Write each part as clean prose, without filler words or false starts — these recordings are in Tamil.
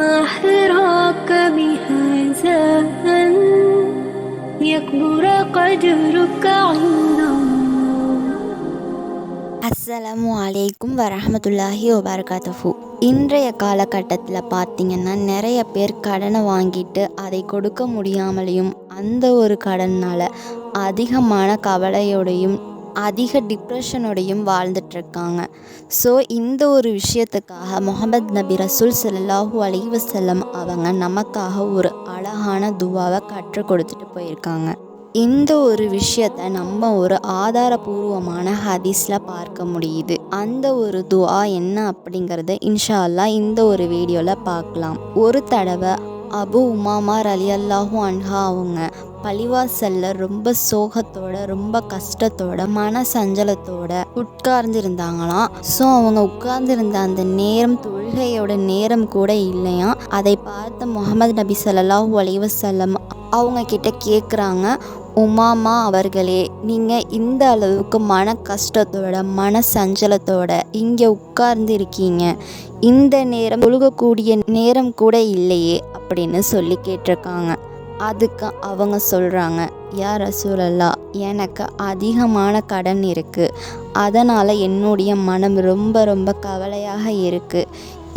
ما حراك بهذا أن يكبر قدرك عند الله. அஸ்ஸலாமு அலைக்கும் வரஹ்மத்துல்லாஹி வபரகாத்துஹு. இன்றைய காலகட்டத்தில் பார்த்திங்கன்னா நிறைய பேர் கடனை வாங்கிட்டு அதை கொடுக்க முடியாமலையும் அந்த ஒரு கடனால் அதிகமான கவலையோடையும் அதிக டிப்ரெஷனோடையும் வாழ்ந்துட்டுருக்காங்க. ஸோ இந்த ஒரு விஷயத்துக்காக முஹம்மது நபி ரசூல் ஸல்லல்லாஹு அலைஹி வஸல்லம் அவங்க நமக்காக ஒரு அழகான துவாவை கற்றுக் கொடுத்துட்டு போயிருக்காங்க. இந்த ஒரு விஷயத்தை நம்ம ஒரு ஆதாரபூர்வமான ஹதீஸில் பார்க்க முடியுது. அந்த ஒரு துஆ என்ன அப்படிங்கிறத இன்ஷா அல்லாஹ் இந்த ஒரு வீடியோவில் பார்க்கலாம். ஒரு தடவை அபு உமாமா ரலியல்லாஹு அன்ஹா அவங்க பள்ளிவாசல்ல ரொம்ப சோகத்தோட ரொம்ப கஷ்டத்தோட மன சஞ்சலத்தோட உட்கார்ந்துருந்தாங்களாம். ஸோ அவங்க உட்கார்ந்துருந்த அந்த நேரம் தொழுகையோட நேரம் கூட இல்லையாம். அதை பார்த்த முஹம்மது நபி ஸல்லல்லாஹு அலைஹி வஸல்லம் அவங்க கிட்ட கேட்குறாங்க, உமாமா அவர்களே, நீங்கள் இந்த அளவுக்கு மன கஷ்டத்தோட மன சஞ்சலத்தோட இங்கே உட்கார்ந்து இருக்கீங்க, இந்த நேரம் தொழுகக்கூடிய நேரம் கூட இல்லையே அப்படின்னு சொல்லி கேட்டிருக்காங்க. அதுக்கு அவங்க சொல்கிறாங்க, யா ரசூலல்லாஹ், எனக்கு அதிகமான கடன் இருக்குது, அதனால் என்னுடைய மனம் ரொம்ப ரொம்ப கவலையாக இருக்குது,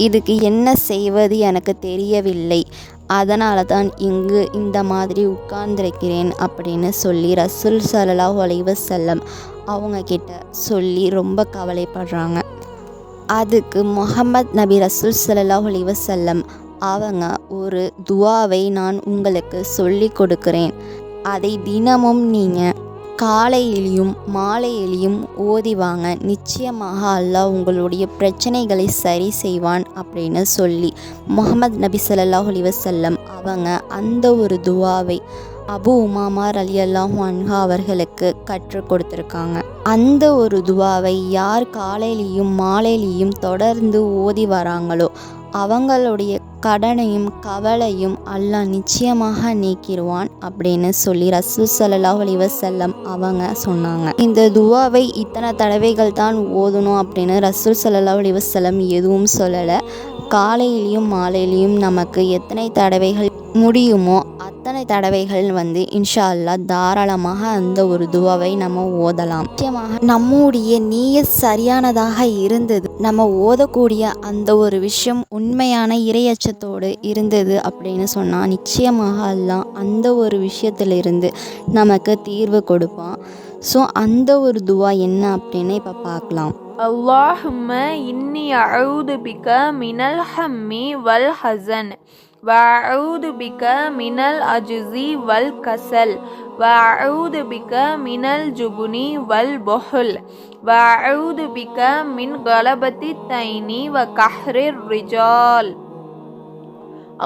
இதுக்கு என்ன செய்வது எனக்கு தெரியவில்லை, அதனால தான் இங்கு இந்த மாதிரி உட்கார்ந்திருக்கிறேன் அப்படின்னு சொல்லி ரசூல் ஸல்லல்லாஹு அலைஹி வஸல்லம் அவங்க கிட்ட சொல்லி ரொம்ப கவலைப்படுறாங்க. அதுக்கு முஹம்மது நபி ரசூல் ஸல்லல்லாஹு அலைஹி வஸல்லம் அவங்க ஒரு துஆவை நான் உங்களுக்கு சொல்லி கொடுக்குறேன், அதை தினமும் நீங்கள் காலையிலையும் மாலையிலையும் ஓதிவாங்க, நிச்சயமாக அல்லாஹ் உங்களுடைய பிரச்சனைகளை சரி செய்வான் அப்படின்னு சொல்லி முஹம்மது நபி ஸல்லல்லாஹு அலைஹி வஸல்லம் அவங்க அந்த ஒரு துஆவை அபு உமாமா ரலியல்லாஹு அன்ஹா அவர்களுக்கு கற்றுக் கொடுத்துருக்காங்க. அந்த ஒரு துஆவை யார் காலையிலையும் மாலையிலையும் தொடர்ந்து ஓதி வராங்களோ அவங்களுடைய கடனையும் கவலையும் அல்லாஹ் நிச்சயமாக நீக்கிடுவான் அப்படின்னு சொல்லி ரசூல் ஸல்லல்லாஹு அலைஹி வஸல்லம் அவங்க சொன்னாங்க. இந்த துஆவை இத்தனை தடவைகள் தான் ஓதணும் அப்படின்னு ரசூல் ஸல்லல்லாஹு அலைஹி வஸல்லம் எதுவும் சொல்லலை. காலையிலையும் மாலையிலையும் நமக்கு எத்தனை தடவைகள் முடியுமோ அத்தனை தடவைகள் இன்ஷா அல்லாஹ் தாராளமாக அந்த ஒரு துஆவை நம்ம ஓதலாம். முக்கியமாக நம்முடைய நியத் சரியானதாக இருந்தது, நம்ம ஓதக்கூடிய அந்த ஒரு விஷயம் உண்மையான இறையச்சத்தோடு இருந்தது அப்படின்னு சொன்னால் நிச்சயமாக அல்லாஹ் அந்த ஒரு விஷயத்திலிருந்து நமக்கு தீர்வு கொடுப்பான். ஸோ அந்த ஒரு துஆ என்ன அப்படின்னு இப்போ பார்க்கலாம். اللهم إني أعوذ بك من الهم والحزن وأعوذ بك من العجز والكسل وأعوذ بك من الجبن والبخل وأعوذ بك من غلبة الدين وقهر الرجال.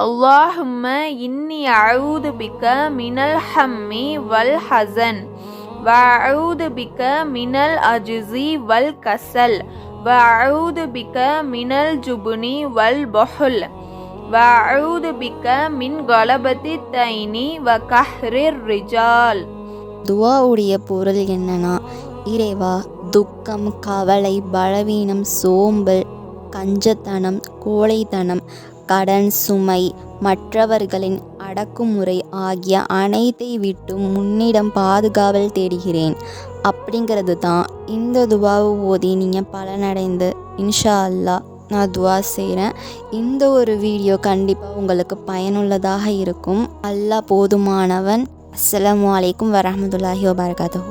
اللهم إني أعوذ بك من الهم والحزن وأعوذ بك من العجز والكسل وأعوذ بك من الجبن والبخل وأعوذ بك من غلبة الدين وقهر الرجال. துஆவுடைய பொருள் என்னன்னா, இறைவா, துக்கம், கவலை, பலவீனம், சோம்பல், கஞ்சத்தனம், கோழைத்தனம், கடன் சுமை, மற்றவர்களின் அடக்குமுறை ஆகிய அனைத்தை விட்டும் முன்னிடம் பாதுகாவல் தேடுகிறேன் அப்படிங்கிறது தான். இந்த துஆவை ஓதி நீங்கள் பலனடைந்து இன்ஷா அல்லாஹ் நான் துஆ செய்கிறேன். இந்த ஒரு வீடியோ கண்டிப்பாக உங்களுக்கு பயனுள்ளதாக இருக்கும். அல்லாஹ் போதுமானவன். அஸ்ஸலாமு அலைக்கும் வரஹ்மத்துல்லாஹி வபரகாத்துஹு.